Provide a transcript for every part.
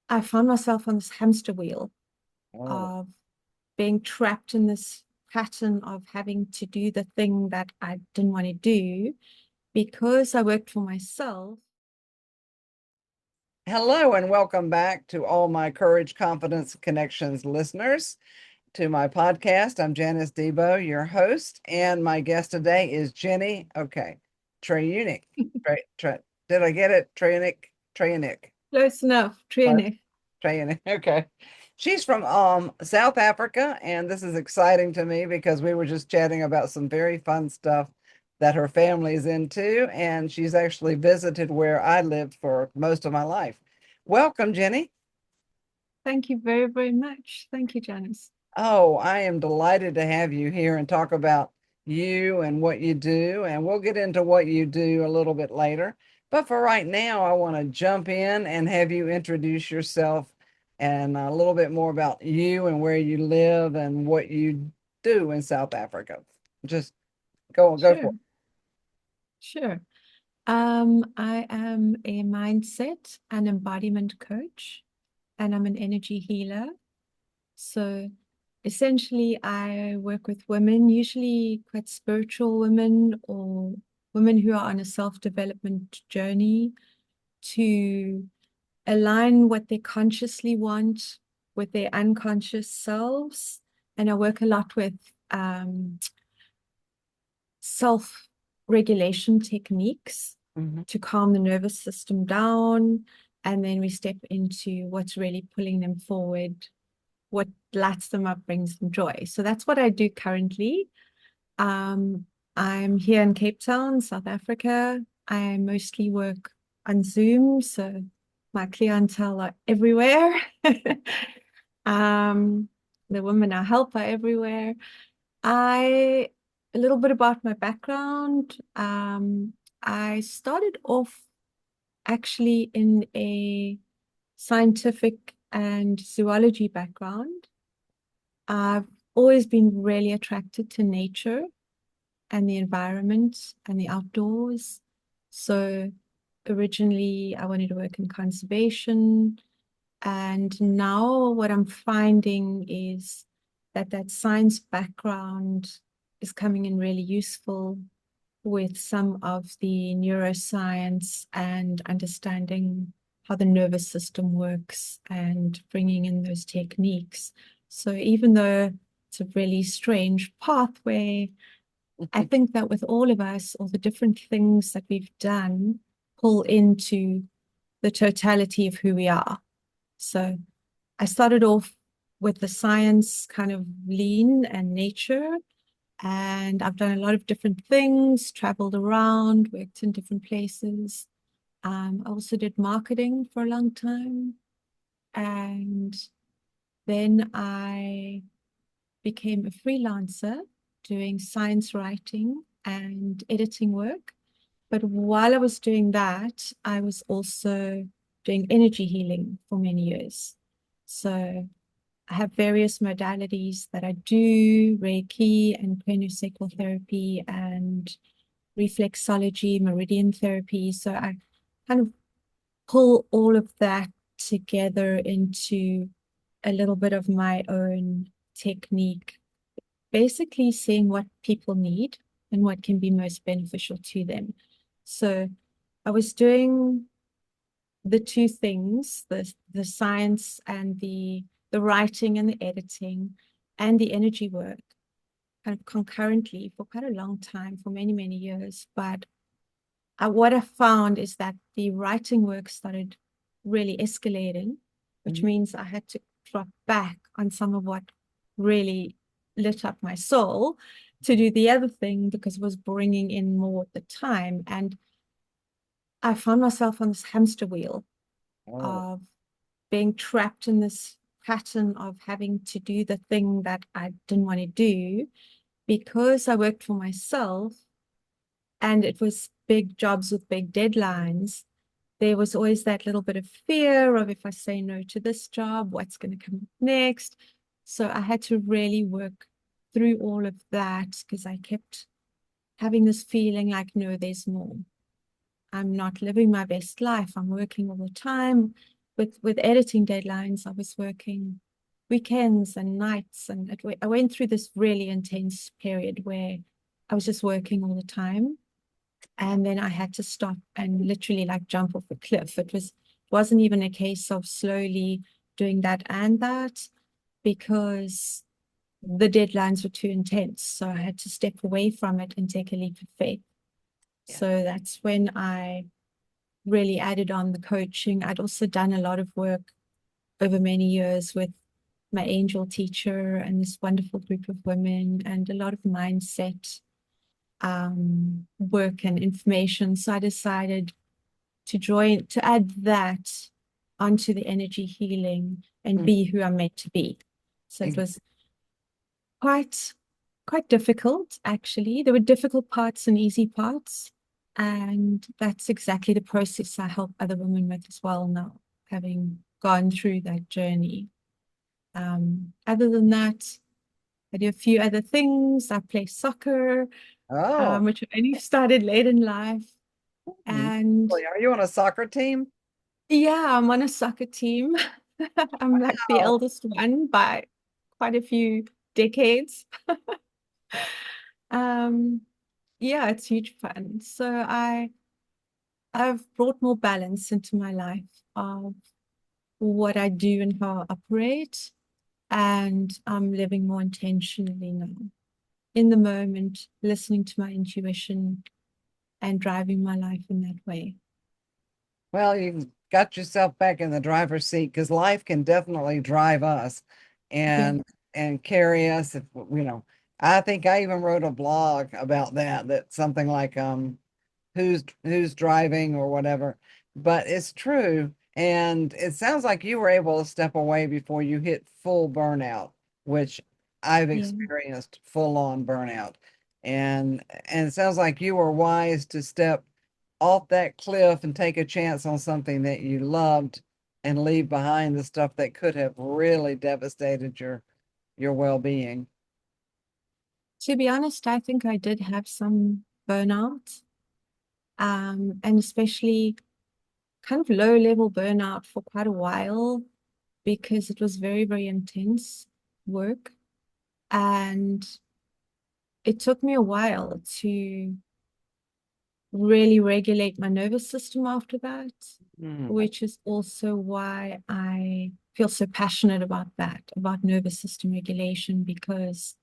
I found myself on this hamster wheel Oh, of being trapped in this pattern of having to do the thing that I didn't want to do because I worked for myself. hello and welcome back to all my Courage, Confidence, Connections listeners to my podcast. I'm Janice Debo, your host, and my guest today is Jenny. Okay, Treyunic. Did I get it? Treyunic. Close enough, training. Treyunic. Okay. She's from South Africa, and this is exciting to me because we were just chatting about some very fun stuff that her family is into, and she's actually visited where I lived for most of my life. Welcome, Jenny. Thank you very, very much. Thank you, Janice. Oh, I am delighted to have you here and talk about you and what you do. And we'll get into what you do a little bit later. But for right now, I want to jump in and have you introduce yourself and a little bit more about you and where you live and what you do in South Africa. Just go for Sure, sure. I am a mindset and embodiment coach, and I'm an energy healer. So essentially, I work with women, usually quite spiritual women or women who are on a self-development journey to align what they consciously want with their unconscious selves. And I work a lot with self-regulation techniques it. to calm the nervous system down. And then we step into what's really pulling them forward, what lights them up, brings them joy. So that's what I do currently. Um, I'm here in Cape Town, South Africa. I mostly work on Zoom, so my clientele are everywhere. um, the women I help are everywhere. I a little bit about my background. I started off actually in a scientific and zoology background. I've always been really attracted to nature and the environment and the outdoors. So originally I wanted to work in conservation. And now what I'm finding is that that science background is coming in really useful with some of the neuroscience and understanding how the nervous system works and bringing in those techniques. So even though it's a really strange pathway, I think that with all of us, all the different things that we've done pull into the totality of who we are. So I started off with the science kind of lean and nature, and I've done a lot of different things, traveled around, worked in different places. I also did marketing for a long time. And then I became a freelancer doing science writing and editing work. But while I was doing that, I was also doing energy healing for many years. So I have various modalities that I do, Reiki and craniosacral therapy and reflexology, meridian therapy. So I kind of pull all of that together into a little bit of my own technique, basically seeing what people need and what can be most beneficial to them. So I was doing the two things, the science and the writing and the editing and the energy work kind of concurrently for quite a long time, for many, many years. But what I found is that the writing work started really escalating, which Mhm. means I had to drop back on some of what really lit up my soul to do the other thing because it was bringing in more at the time. And I found myself on this hamster wheel Oh, of being trapped in this pattern of having to do the thing that I didn't want to do because I worked for myself and it was big jobs with big deadlines. There was always that little bit of fear of if I say no to this job, what's going to come next. So I had to really work through all of that because I kept having this feeling like, no, there's more. I'm not living my best life. I'm working all the time. with editing deadlines, I was working weekends and nights, and I went through this really intense period where I was just working all the time, and then I had to stop and literally like jump off a cliff. Wasn't even a case of slowly doing that and that, because the deadlines were too intense. So I had to step away from it and take a leap of faith. Yeah. So that's when I really added on the coaching. I'd also done a lot of work over many years with my angel teacher and this wonderful group of women, and a lot of mindset work and information. So I decided to add that onto the energy healing and Mm. be who I'm meant to be. So it was quite quite difficult, actually. There were difficult parts and easy parts, and that's exactly the process I help other women with as well now, having gone through that journey. Other than that, I do a few other things. I play soccer, Oh, which I only started late in life. And really? Are you on a soccer team? yeah, I'm on a soccer team. I'm like the Oh, eldest one by quite a few decades. Um, yeah, it's huge fun. I've brought more balance into my life of what I do and how I operate, and I'm living more intentionally now, in the moment, listening to my intuition and driving my life in that way. well, you got yourself back in the driver's seat because life can definitely drive us Yeah, and carry us if I think I even wrote a blog about that something like who's driving or whatever. But it's true. And it sounds like you were able to step away before you hit full burnout, which I've yeah. experienced full on burnout. And it sounds like you were wise to step off that cliff and take a chance on something that you loved and leave behind the stuff that could have really devastated your well-being. To be honest, I think I did have some burnout, and especially kind of low level burnout for quite a while because it was very, very intense work. And it took me a while to really regulate my nervous system after that, Mm. which is also why I feel so passionate about that, about nervous system regulation, because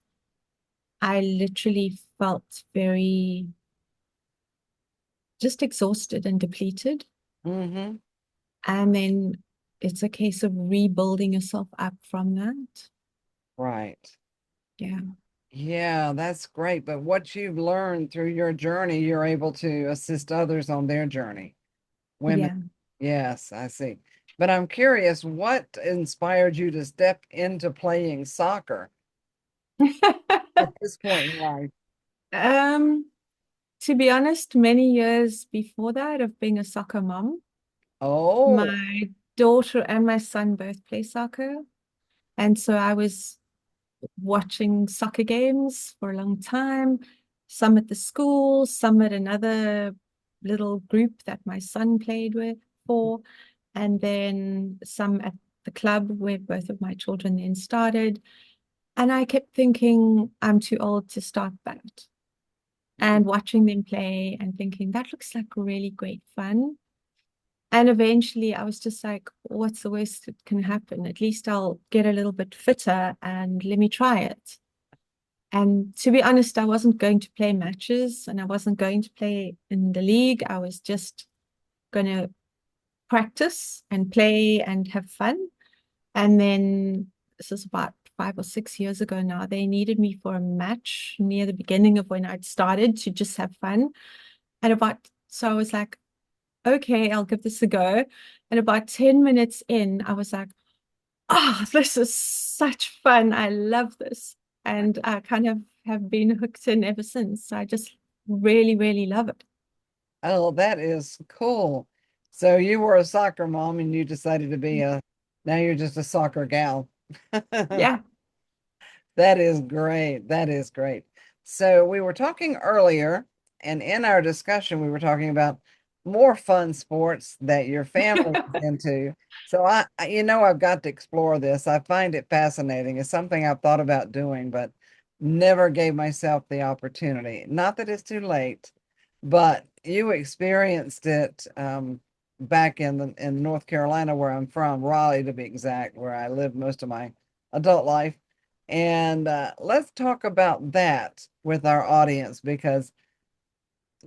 I literally felt very just exhausted and depleted. Mm-hmm. And then it's a case of rebuilding yourself up from that. Right. Yeah. Yeah, that's great. But what you've learned through your journey, you're able to assist others on their journey. Women. Yeah. Yes, I see. But I'm curious, what inspired you to step into playing soccer at this point in life? Um, to be honest, many years before that of being a soccer mom, Oh, my daughter and my son both play soccer. And so I was watching soccer games for a long time, some at the school, some at another little group that my son played with for, and then some at the club where both of my children then started. And I kept thinking, I'm too old to start that. And watching them play and thinking, that looks like really great fun. And eventually I was just like, what's the worst that can happen? At least I'll get a little bit fitter and let me try it. And to be honest, I wasn't going to play matches and I wasn't going to play in the league. I was just going to practice and play and have fun. And then this is about 5 or 6 years ago now. They needed me for a match near the beginning of when I'd started to just have fun. So I was like, okay, I'll give this a go. And about 10 minutes in, I was like, oh, this is such fun. I love this. And I kind of have been hooked in ever since. I just really, really love it. oh, that is cool. So you were a soccer mom and you decided to be now you're just a soccer gal. Yeah. That is great. That is great. So we were talking earlier, and in our discussion, we were talking about more fun sports that your family is into. So I've got to explore this. I find it fascinating. It's something I've thought about doing, but never gave myself the opportunity. Not that it's too late, but you experienced it back in North Carolina, where I'm from, Raleigh to be exact, where I lived most of my adult life. And let's talk about that with our audience because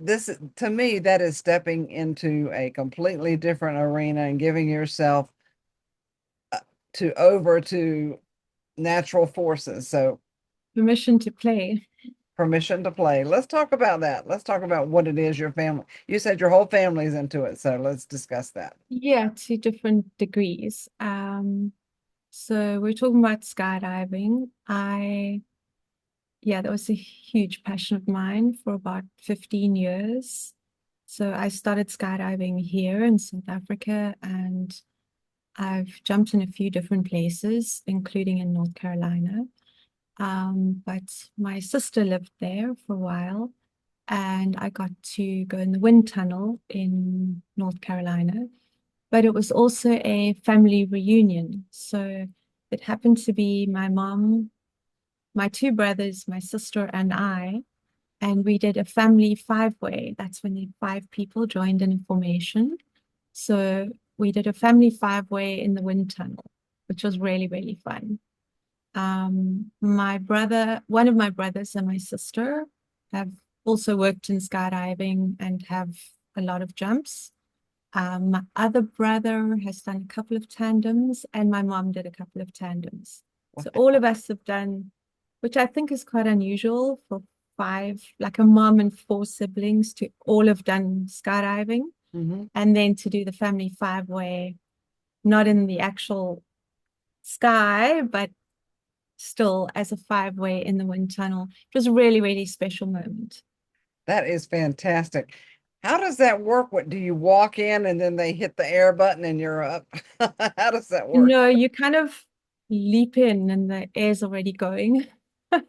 this to me that is stepping into a completely different arena and giving yourself to natural forces. So Permission to play. permission to play. Let's talk about that. Let's talk about what it is your family. You said your whole family's into it, so let's discuss that. Yeah, to different degrees. So we're talking about skydiving. Yeah, that was a huge passion of mine for about 15 years. So I started skydiving here in South Africa, and I've jumped in a few different places, including in North Carolina. But my sister lived there for a while, and I got to go in the wind tunnel in North Carolina. But it was also a family reunion. So it happened to be my mom, my two brothers, my sister, and I. And we did a family five-way. That's when the five people joined in a formation. So we did a family five-way in the wind tunnel, which was really, really fun. My brother, one of my brothers and my sister have also worked in skydiving and have a lot of jumps. My other brother has done a couple of tandems, and my mom did a couple of tandems. So all of us have done, which I think is quite unusual for five, like a mom and four siblings to all have done skydiving, Mm-hmm. and then to do the family five-way, not in the actual sky, but still as a five-way in the wind tunnel. It was a really, really special moment. That is fantastic. How does that work? What do you walk in and then they hit the air button and you're up? How does that work? No, you kind of leap in and the air's already going.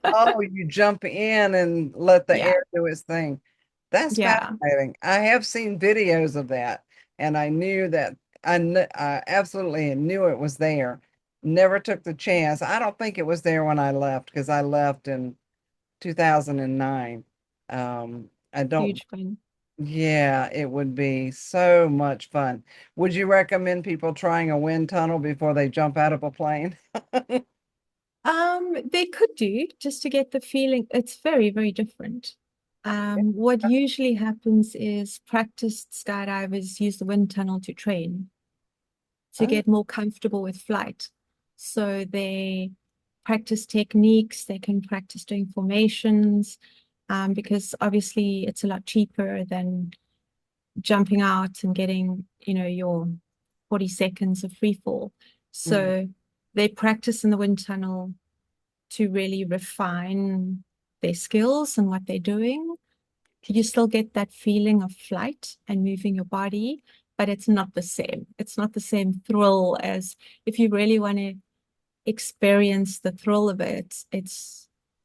Oh, you jump in and let the Yeah, air do its thing. That's yeah, fascinating. I have seen videos of that, and I knew that I absolutely knew it was there. Never took the chance. I don't think it was there when I left because I left in 2009. I don't, huge fun. yeah, it would be so much fun. Would you recommend people trying a wind tunnel before they jump out of a plane? They could do just to get the feeling. It's very, very different. What usually happens is practiced skydivers use the wind tunnel to train, to Oh, get more comfortable with flight. So they practice techniques, they can practice doing formations, because obviously it's a lot cheaper than jumping out and getting, your 40 seconds of free fall. mm. So they practice in the wind tunnel to really refine their skills and what they're doing. You still get that feeling of flight and moving your body, but it's not the same. It's not the same thrill as if you really want to experience the thrill of it.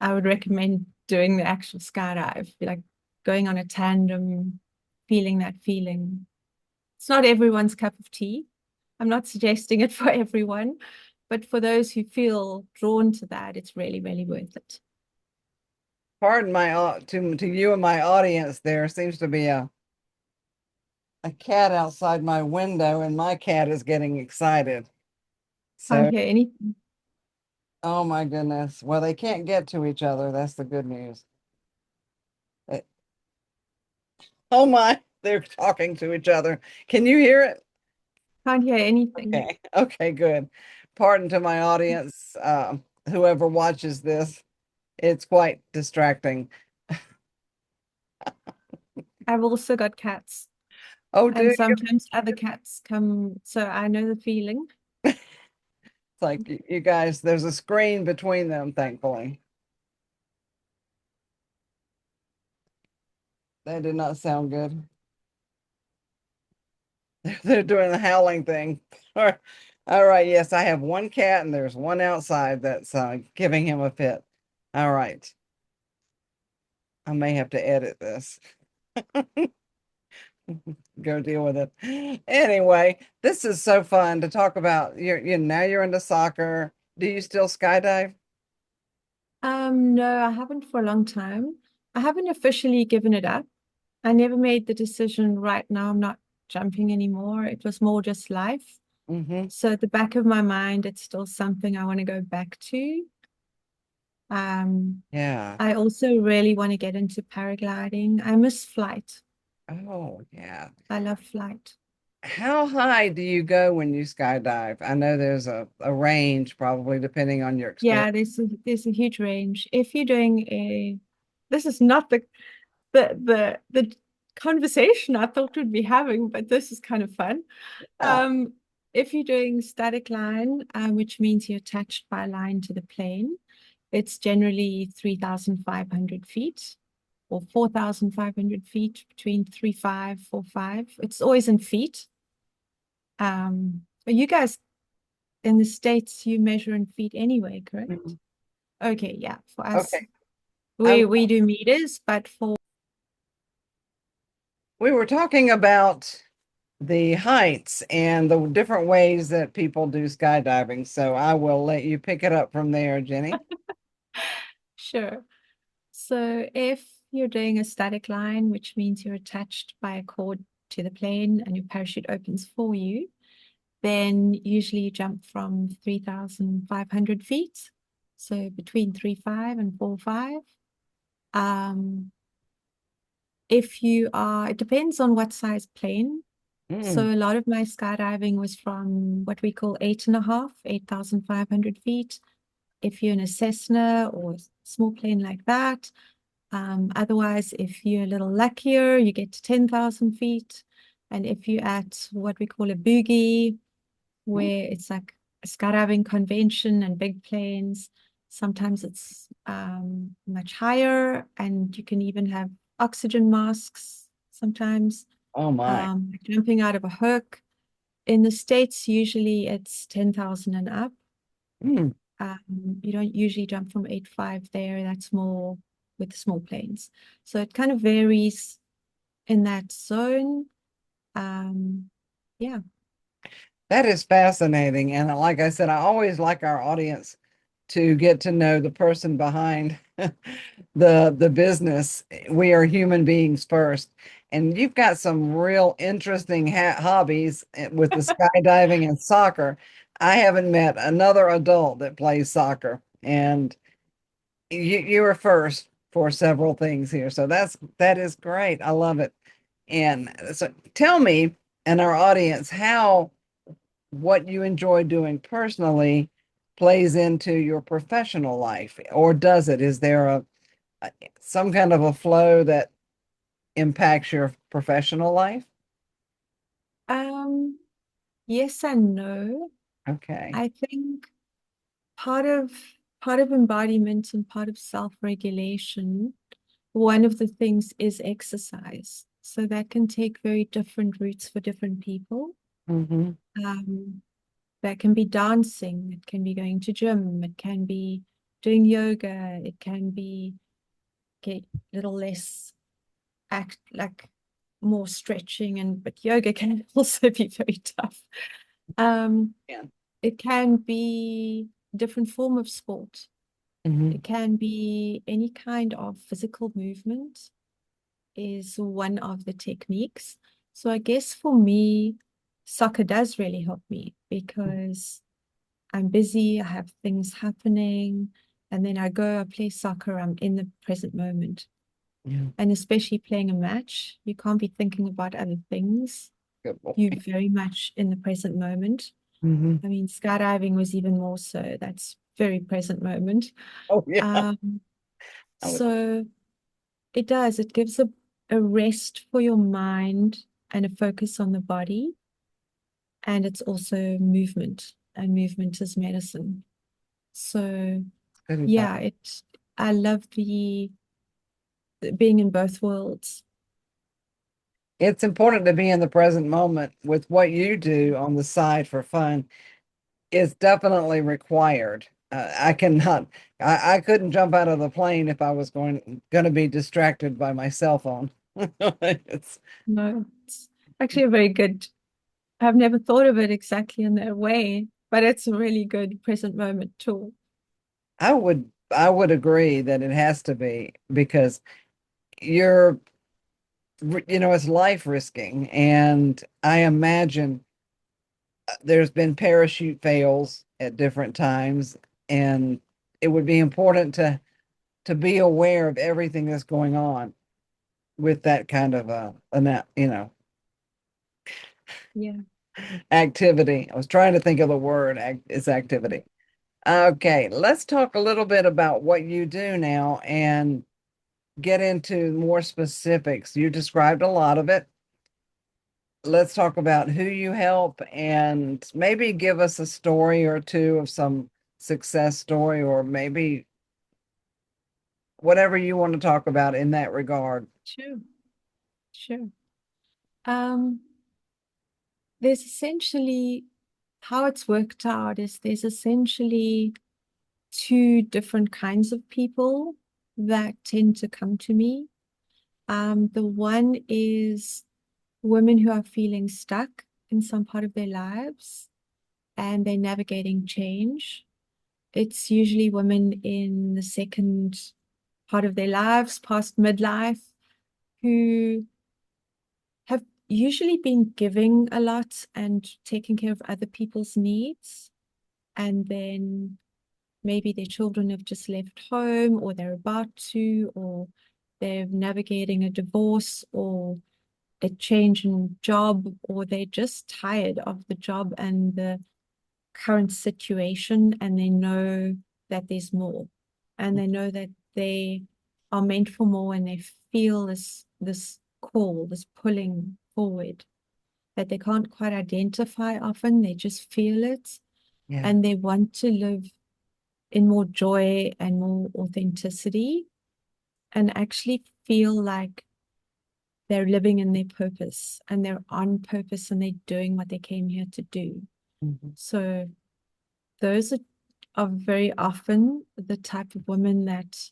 I would recommend doing the actual skydive, like going on a tandem, feeling that feeling. It's not everyone's cup of tea. I'm not suggesting it for everyone, but for those who feel drawn to that, it's really, really worth it. Pardon my to you and my audience, there seems to be a cat outside my window, and my cat is getting excited. Can't So, hear anything. oh my goodness. Well, they can't get to each other. That's the good news. Eh, oh my, they're talking to each other. Can you hear it? Can't hear anything. Okay. Okay, good. Pardon to my audience, whoever watches this. It's quite distracting. I've also got cats, Oh, and dude, sometimes other cats come, so I know the feeling. it's like you guys, there's a screen between them, thankfully. That did not sound good. They're doing the howling thing. All right. All right. Yes, I have one cat and there's one outside that's giving him a fit. All right. I may have to edit this. Go deal with it. Anyway, this is so fun to talk about. Now you're into soccer. Do you still skydive? No, I haven't for a long time. I haven't officially given it up. I never made the decision right now I'm not jumping anymore. It was more just life. Mm-hmm. So at the back of my mind, it's still something I want to go back to. Um, Yeah. I also really want to get into paragliding. I miss flight. Oh, yeah. I love flight. How high do you go when you skydive? I know there's a range, probably depending on your experience. Yeah, there's a huge range. If you're doing a, this is not the conversation I thought we'd be having, but this is kind of fun. Yeah. If you're doing static line, which means you're attached by a line to the plane, it's generally 3,500 feet or 4,500 feet, between 3,500, 4,500. It's always in feet. But you guys in the States, you measure in feet anyway, correct? Mhm. Okay, yeah. For us, Okay. I, we do meters, but for we were talking about the heights and the different ways that people do skydiving. So I will let you pick it up from there, Jenny. sure. So if you're doing a static line, which means you're attached by a cord to the plane and your parachute opens for you, then usually you jump from 3,500 feet. So between 3,500 and 4,500. Um, if you are, it depends on what size plane. Mm. So a lot of my skydiving was from what we call 8.5, 8,500 feet. If you're in a Cessna or a small plane like that. Otherwise, if you're a little luckier, you get to 10,000 feet. And if you're at what we call a boogie, where it's like a skydiving convention and big planes, sometimes it's much higher, and you can even have oxygen masks sometimes, Oh my. like jumping out of a hook. In the States, usually it's 10,000 and up. Mm. You don't usually jump from 8.5 there. That's more with the small planes. So it kind of varies in that zone. Um, yeah. That is fascinating. And like I said, I always like our audience to get to know the person behind the business. We are human beings first. And you've got some real interesting hobbies with the skydiving and soccer. I haven't met another adult that plays soccer. And you were first for several things here. So that is great. I love it. And so tell me and our audience how what you enjoy doing personally plays into your professional life, or does it? Is there a some kind of a flow that impacts your professional life? Um, yes and no. Okay. I think part of part of embodiment and part of self-regulation, one of the things is exercise. So that can take very different routes for different people. Mm-hmm. Um, that can be dancing, it can be going to gym, it can be doing yoga, it can be get a little less act like more stretching, and but yoga can also be very tough. Um, Yeah. it can be a different form of sport. Mm-hmm. It can be any kind of physical movement is one of the techniques. So I guess for me, soccer does really help me because I'm busy, I have things happening, and then I go, I play soccer, I'm in the present moment. Yeah. And especially playing a match, you can't be thinking about other things. Good You're boy. very much in the present moment. Mm-hmm. I mean, skydiving was even more so. That's very present moment. Oh yeah. Um, I would, so it does, it gives a rest for your mind and a focus on the body. And it's also movement, and movement is medicine. So good advice. yeah, I love the being in both worlds. It's important to be in the present moment with what you do on the side for fun. Is definitely required. I cannot, I couldn't jump out of the plane if I was going to be distracted by my cell phone. It's, No, it's actually a very good. I've never thought of it exactly in that way, but it's a really good present moment tool. I would agree that it has to be because you're it's life risking, and I imagine there's been parachute fails at different times, and it would be important to be aware of everything that's going on with that kind of Yeah, activity. I was trying to think of the word, it's activity. Okay, let's talk a little bit about what you do now and get into more specifics. You described a lot of it. Let's talk about who you help and maybe give us a story or two of some success story, or maybe whatever you want to talk about in that regard. sure, sure. Um, there's essentially how it's worked out is there's essentially two different kinds of people that tend to come to me. The one is women who are feeling stuck in some part of their lives and they're navigating change. It's usually women in the second part of their lives, past midlife, who have usually been giving a lot and taking care of other people's needs. And then maybe their children have just left home, or they're about to, or they're navigating a divorce or a change in job, or they're just tired of the job and the current situation, and they know that there's more, and they know that they are meant for more, and they feel this call, this pulling forward that they can't quite identify often. They just feel it, Yeah. and they want to live in more joy and more authenticity, and actually feel like they're living in their purpose and they're on purpose and they're doing what they came here to do. Mhm. So those are very often the type of women that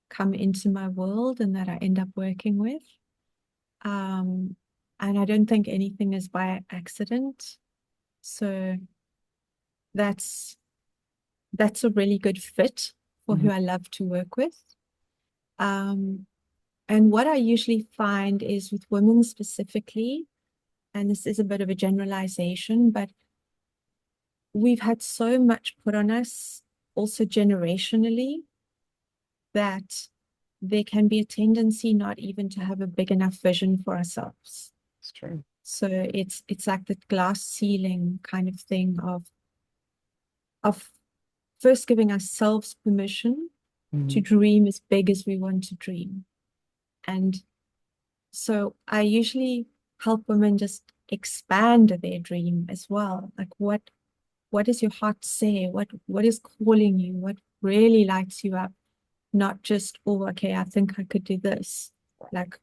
come into my world and that I end up working with. Um, and I don't think anything is by accident. So that's that's a really good fit for who Mhm. I love to work with. Um, and what I usually find is with women specifically, and this is a bit of a generalization, but we've had so much put on us also generationally that there can be a tendency not even to have a big enough vision for ourselves. It's true. So it's like the glass ceiling kind of thing of first giving ourselves permission to Mhm. dream as big as we want to dream. And so I usually help women just expand their dream as well. Like what does your heart say? What is calling you? What really lights you up? Not just, oh, okay, I think I could do this. Like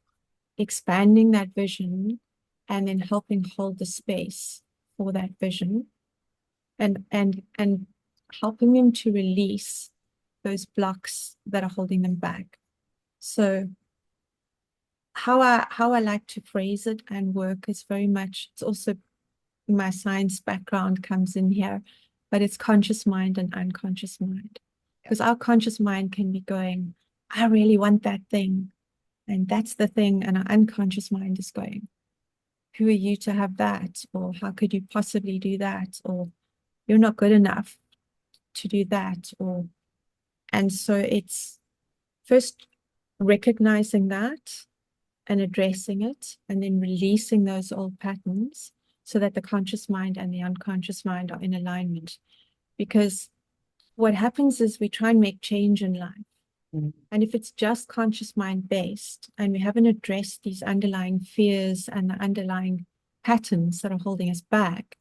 expanding that vision and then helping hold the space for that vision and helping them to release those blocks that are holding them back. So how I like to phrase it and work is very much, it's also my science background comes in here, but it's conscious mind and unconscious mind. Yeah. Because our conscious mind can be going, I really want that thing, and that's the thing, and our unconscious mind is going, who are you to have that? Or how could you possibly do that? Or you're not good enough to do that. Or and so it's first recognizing that and addressing it, and then releasing those old patterns so that the conscious mind and the unconscious mind are in alignment. Because what happens is we try and make change in life. Mhm. And if it's just conscious mind based and we haven't addressed these underlying fears and the underlying patterns that are holding us back,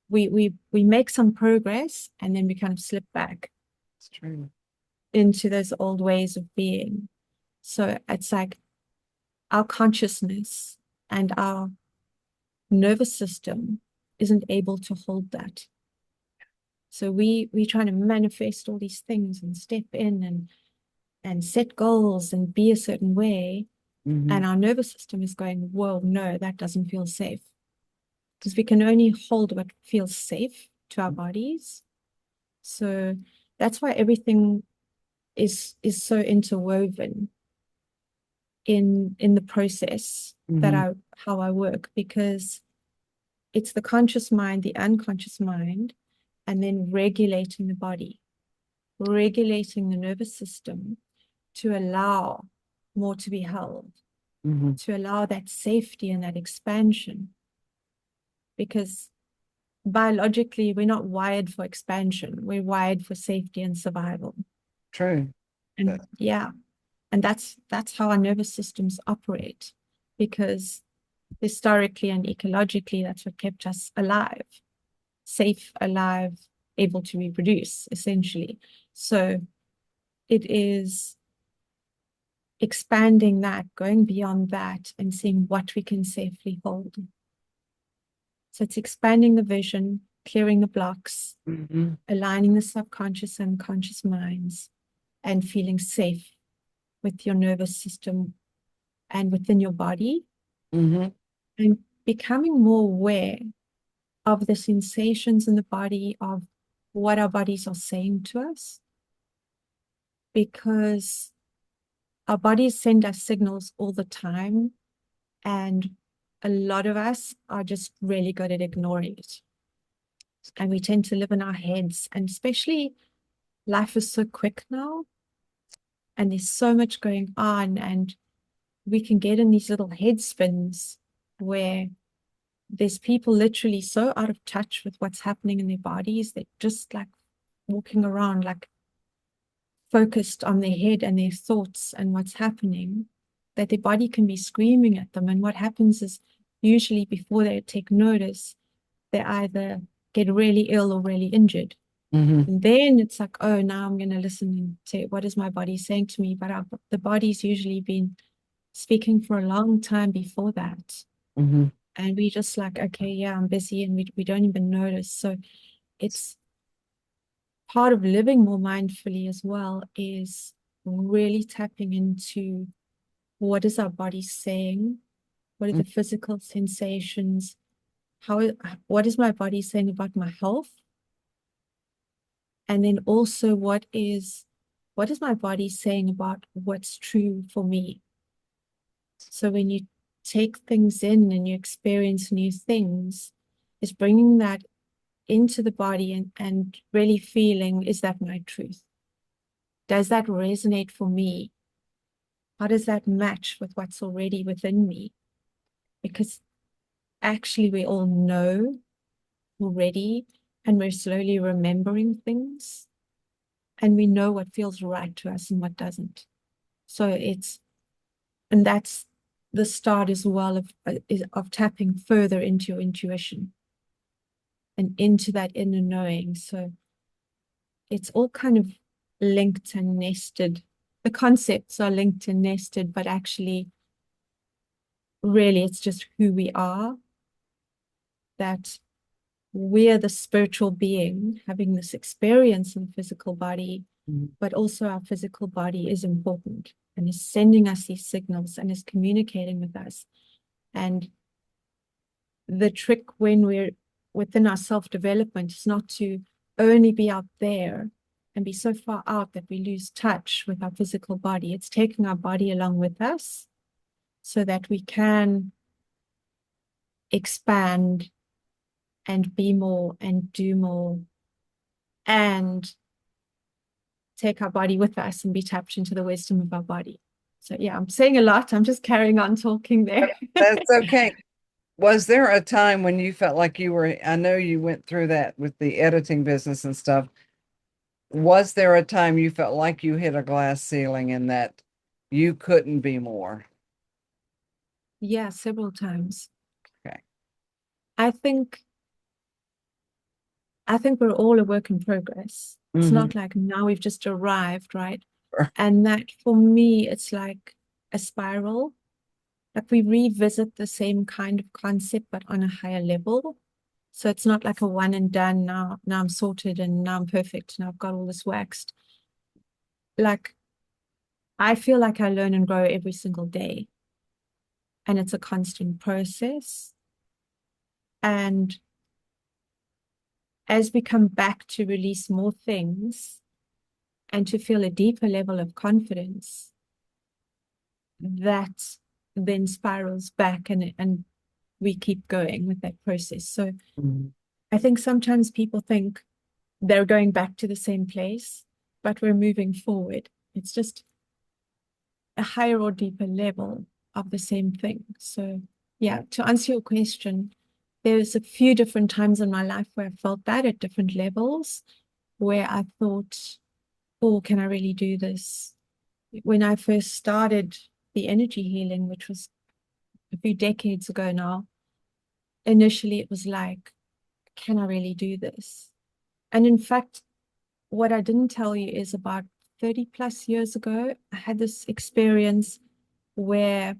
we make some progress and then we kind of slip back It's true. into those old ways of being. So it's like our consciousness and our nervous system isn't able to hold that. So we try to manifest all these things and step in and set goals and be a certain way. Mm-hmm. And our nervous system is going, whoa, no, that doesn't feel safe. Because we can only hold what feels safe to our bodies. So that's why everything is so interwoven in the process that Mm-hmm. I how I work, because it's the conscious mind, the unconscious mind, and then regulating the body, regulating the nervous system to allow more to be held, Mm-hmm. to allow that safety and that expansion. Because biologically, we're not wired for expansion. We're wired for safety and survival. True. And yeah, and that's how our nervous systems operate, because historically and ecologically, that's what kept us alive, safe, alive, able to reproduce, essentially. So it is expanding that, going beyond that, and seeing what we can safely hold. So it's expanding the vision, clearing the blocks, Mm-hmm. aligning the subconscious and conscious minds, and feeling safe with your nervous system and within your body, Mm-hmm. and becoming more aware of the sensations in the body, of what our bodies are saying to us, because our bodies send us signals all the time, and a lot of us are just really good at ignoring it. And we tend to live in our heads, and especially life is so quick now, and there's so much going on, and we can get in these little head spins where there's people literally so out of touch with what's happening in their bodies. They're just like walking around, like focused on their head and their thoughts and what's happening, that their body can be screaming at them. And what happens is, usually before they take notice, they either get really ill or really injured. Mm-hmm. And then it's like, oh, now I'm going to listen to what is my body saying to me. But the body's usually been speaking for a long time before that. Mm-hmm. And we just like, okay, yeah, I'm busy, and we don't even notice. So it's part of living more mindfully as well, is really tapping into what is our body saying, what are the physical sensations, what is my body saying about my health, and then also what is my body saying about what's true for me. So when you take things in and you experience new things, it's bringing that into the body, and really feeling, is that my truth? Does that resonate for me? How does that match with what's already within me? Because actually, we all know already, and we're slowly remembering things, and we know what feels right to us and what doesn't. So and that's the start as well of tapping further into your intuition and into that inner knowing. So it's all kind of linked and nested. The concepts are linked and nested, but actually, really, it's just who we are, that we're the spiritual being having this experience in the physical body, Mm-hmm. but also our physical body is important and is sending us these signals and is communicating with us. And the trick when we're within our self-development is not to only be out there and be so far out that we lose touch with our physical body. It's taking our body along with us so that we can expand and be more and do more, and take our body with us and be tapped into the wisdom of our body. So yeah, I'm saying a lot. I'm just carrying on talking there. That's okay. Was there a time when you felt like you were, I know you went through that with the editing business and stuff. Was there a time you felt like you hit a glass ceiling and that you couldn't be more? Yeah, several times. Okay. I think I think we're all a work in progress. It's Mm-hmm. not like now we've just arrived, right? And that for me, it's like a spiral. Like we revisit the same kind of concept, but on a higher level. So it's not like a one and done. Now I'm sorted and now I'm perfect. Now I've got all this waxed. Like I feel like I learn and grow every single day. and it's a constant process. And as we come back to release more things and to feel a deeper level of confidence, that then spirals back, and we keep going with that process. So Mhm. I think sometimes people think they're going back to the same place, but we're moving forward. It's just a higher or deeper level of the same thing. So, yeah, to answer your question, there's a few different times in my life where I felt that at different levels, where I thought, oh, can I really do this? When I first started the energy healing, which was a few decades ago now, initially it was like, can I really do this? And in fact, what I didn't tell you is about 30 plus years ago, I had this experience where,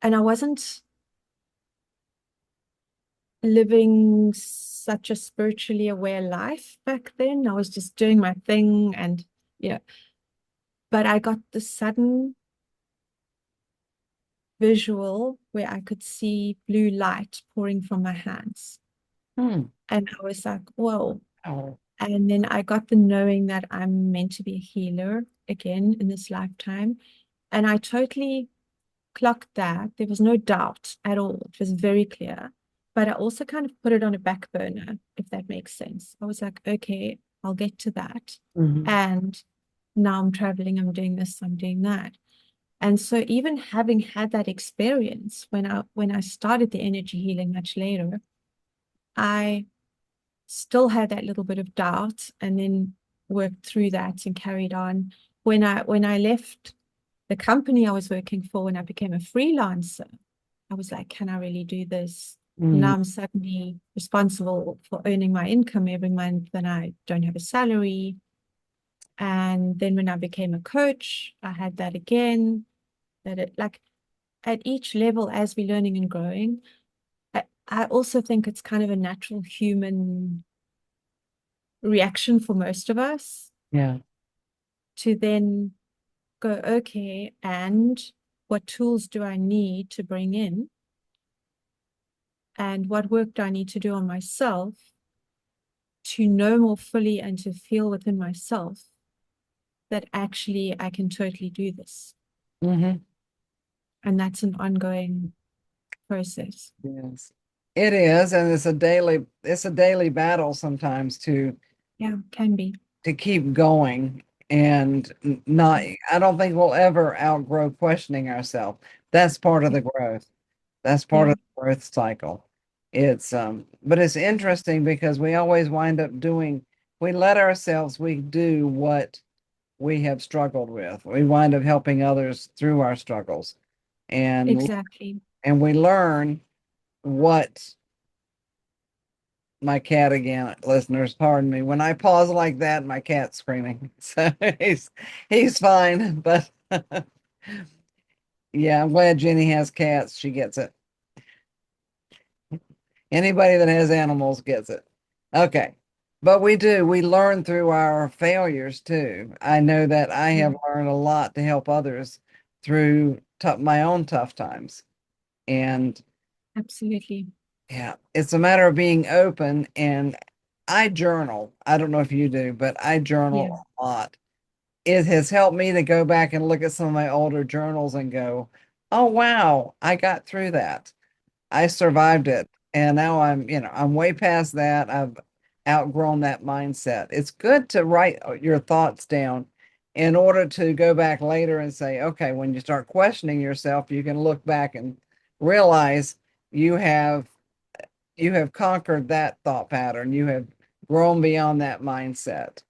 and I wasn't living such a spiritually aware life back then. I was just doing my thing, and yeah, but I got the sudden visual where I could see blue light pouring from my hands. Hmm. And I was like, whoa. Oh. And then I got the knowing that I'm meant to be a healer again in this lifetime. And I totally clocked that. There was no doubt at all. It was very clear. But I also kind of put it on a back burner, if that makes sense. I was like, okay, I'll get to that. Mhm. And now I'm traveling, I'm doing this, I'm doing that. And so even having had that experience when I started the energy healing much later, I still had that little bit of doubt, and then worked through that and carried on. When I left the company I was working for, when I became a freelancer, I was like, can I really do this? Now Mhm. I'm suddenly responsible for earning my income every month, and I don't have a salary. And then when I became a coach, I had that again. That it like at each level as we're learning and growing, I also think it's kind of a natural human reaction for most of us Yeah. to then go, okay, and what tools do I need to bring in? And what work do I need to do on myself to know more fully and to feel within myself that actually I can totally do this? Hmm. And that's an ongoing process. Yes. It is, and it's a daily battle sometimes Yeah, can be. to keep going and not, I don't think we'll ever outgrow questioning ourselves. That's part of the growth. That's part Yeah, of the growth cycle. But it's interesting because we always wind up we let ourselves, we do what we have struggled with. We wind up helping others through our struggles. And exactly. and we learn what my cat again, listeners, pardon me. When I pause like that, my cat's screaming. So he's fine. But yeah, I'm glad Jenny has cats. She gets it. Anybody that has animals gets it. Okay. But we learn through our failures too. I know that I Yeah, have learned a lot to help others through my own tough times. And absolutely. yeah, it's a matter of being open. And I journal. I don't know if you do, but I Yeah, journal a lot. It has helped me to go back and look at some of my older journals and go, oh, wow, I got through that. I survived it. And now I'm way past that. I've outgrown that mindset. It's good to write your thoughts down in order to go back later and say, okay, when you start questioning yourself, you can look back and realize you have you have conquered that thought pattern. You have grown beyond that mindset.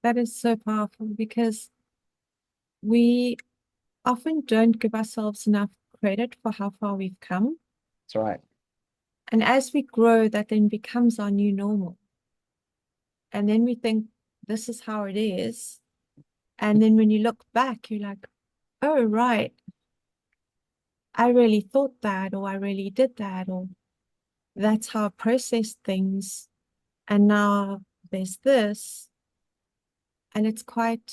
that is so powerful because we often don't give ourselves enough credit for how far we've come. That's right. And as we grow, that then becomes our new normal. And then we think this is how it is. And then when you look back, you're like, oh, right, I really thought that, or I really did that, or that's how I processed things. And now there's this. And it's quite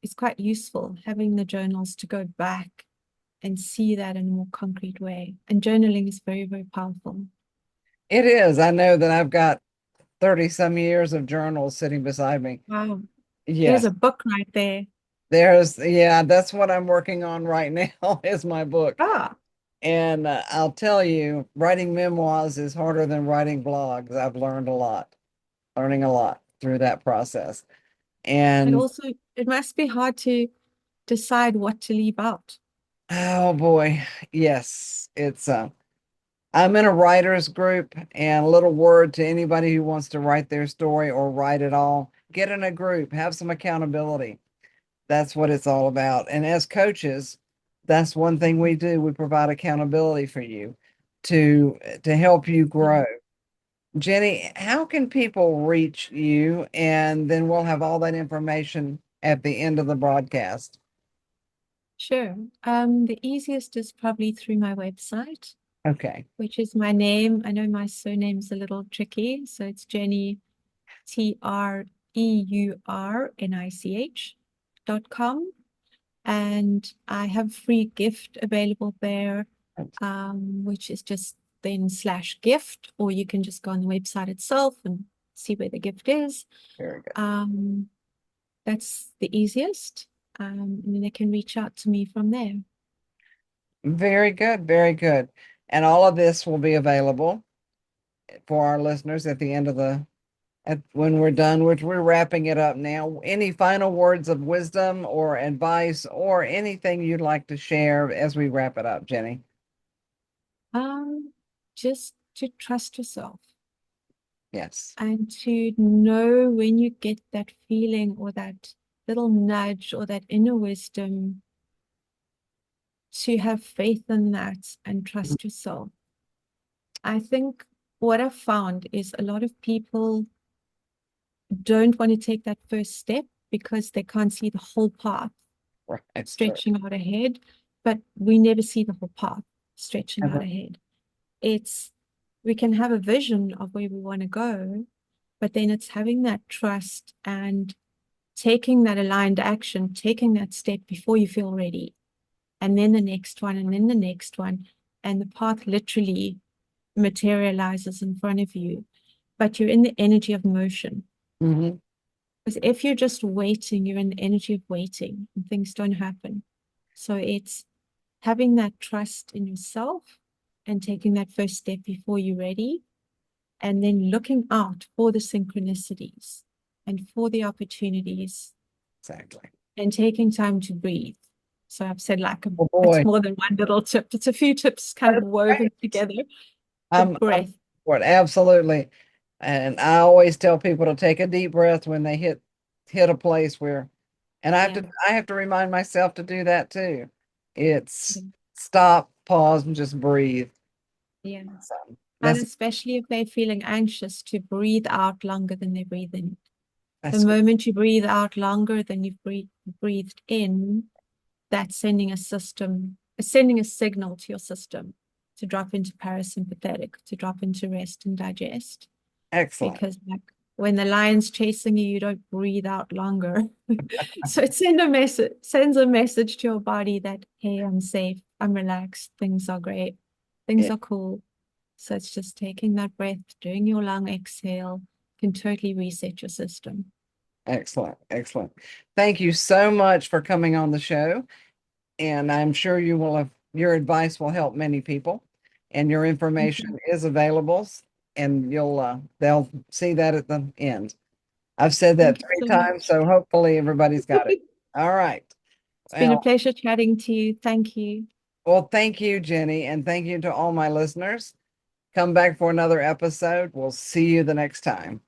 is quite useful having the journals to go back and see that in a more concrete way. And journaling is very, very powerful. It is. I know that I've got 30 some years of journals sitting beside me. Wow. There's Yes. a book right there. Yeah, that's what I'm working on right now is my book. Ah, And I'll tell you, writing memoirs is harder than writing blogs. I've learned a lot, learning a lot through that process. but And also it must be hard to decide what to leave out. oh boy, yes, I'm in a writers group, and a little word to anybody who wants to write their story or write it all, get in a group, have some accountability. That's what it's all about. And as coaches, that's one thing we do. We provide accountability for you to help you grow. Jenny, how can people reach you? And then we'll have all that information at the end of the broadcast. Sure. The easiest is probably through my website, Okay, which is my name. I know my surname's a little tricky, so it's Jenny, TREURNICH.com. And I have free gift available there, that's which is just then /gift, or you can just go on the website itself and see where the gift is. very good. Um, that's the easiest. And then they can reach out to me from there. Very good, very good. And all of this will be available for our listeners at the end of when we're done, which we're wrapping it up now. Any final words of wisdom or advice or anything you'd like to share as we wrap it up, Jenny? Um, just to trust yourself Yes. and to know when you get that feeling or that little nudge or that inner wisdom, to have faith in that and trust yourself. I think what I've found is a lot of people don't want to take that first step because they can't see the whole path Right. True. stretching out ahead, but we never see the whole path stretching out Ever. ahead. It's we can have a vision of where we want to go, but then it's having that trust and taking that aligned action, taking that step before you feel ready, and then the next one, and then the next one, and the path literally materializes in front of you. But you're in the energy of motion. Mhm. Because if you're just waiting, you're in the energy of waiting and things don't happen. So it's having that trust in yourself and taking that first step before you're ready, and then looking out for the synchronicities and for the opportunities Exactly. and taking time to breathe. So I've said like Oh it's boy. more than one little tip. It's a few tips kind of That's woven great. together. The I'm breath. for it, absolutely. And I always tell people to take a deep breath when they hit a place where, and Yeah. I have to remind myself to do that too. It's Yeah. stop, pause, and just breathe. Yeah. So And that's especially if they're feeling anxious, to breathe out longer than they breathe in. The that's good. moment you breathe out longer than you've breathed in, that's sending a signal to your system to drop into parasympathetic, to drop into rest and digest. Excellent. Because like when the lion's chasing you, you don't breathe out longer. So it sends a message to your body that, hey, I'm safe, I'm relaxed, things are great, things Yeah, are cool. So it's just taking that breath, doing your lung exhale can totally reset your system. excellent. Excellent. Thank you so much for coming on the show. And I'm sure your advice will help many people. And your Thank information you. is available, and they'll see that at the end. I've said that Thank you three so times, much. so hopefully everybody's got it. All right. It's been a Well, pleasure chatting to you. Thank you. thank you, Jenny, and thank you to all my listeners. Come back for another episode. We'll see you the next time.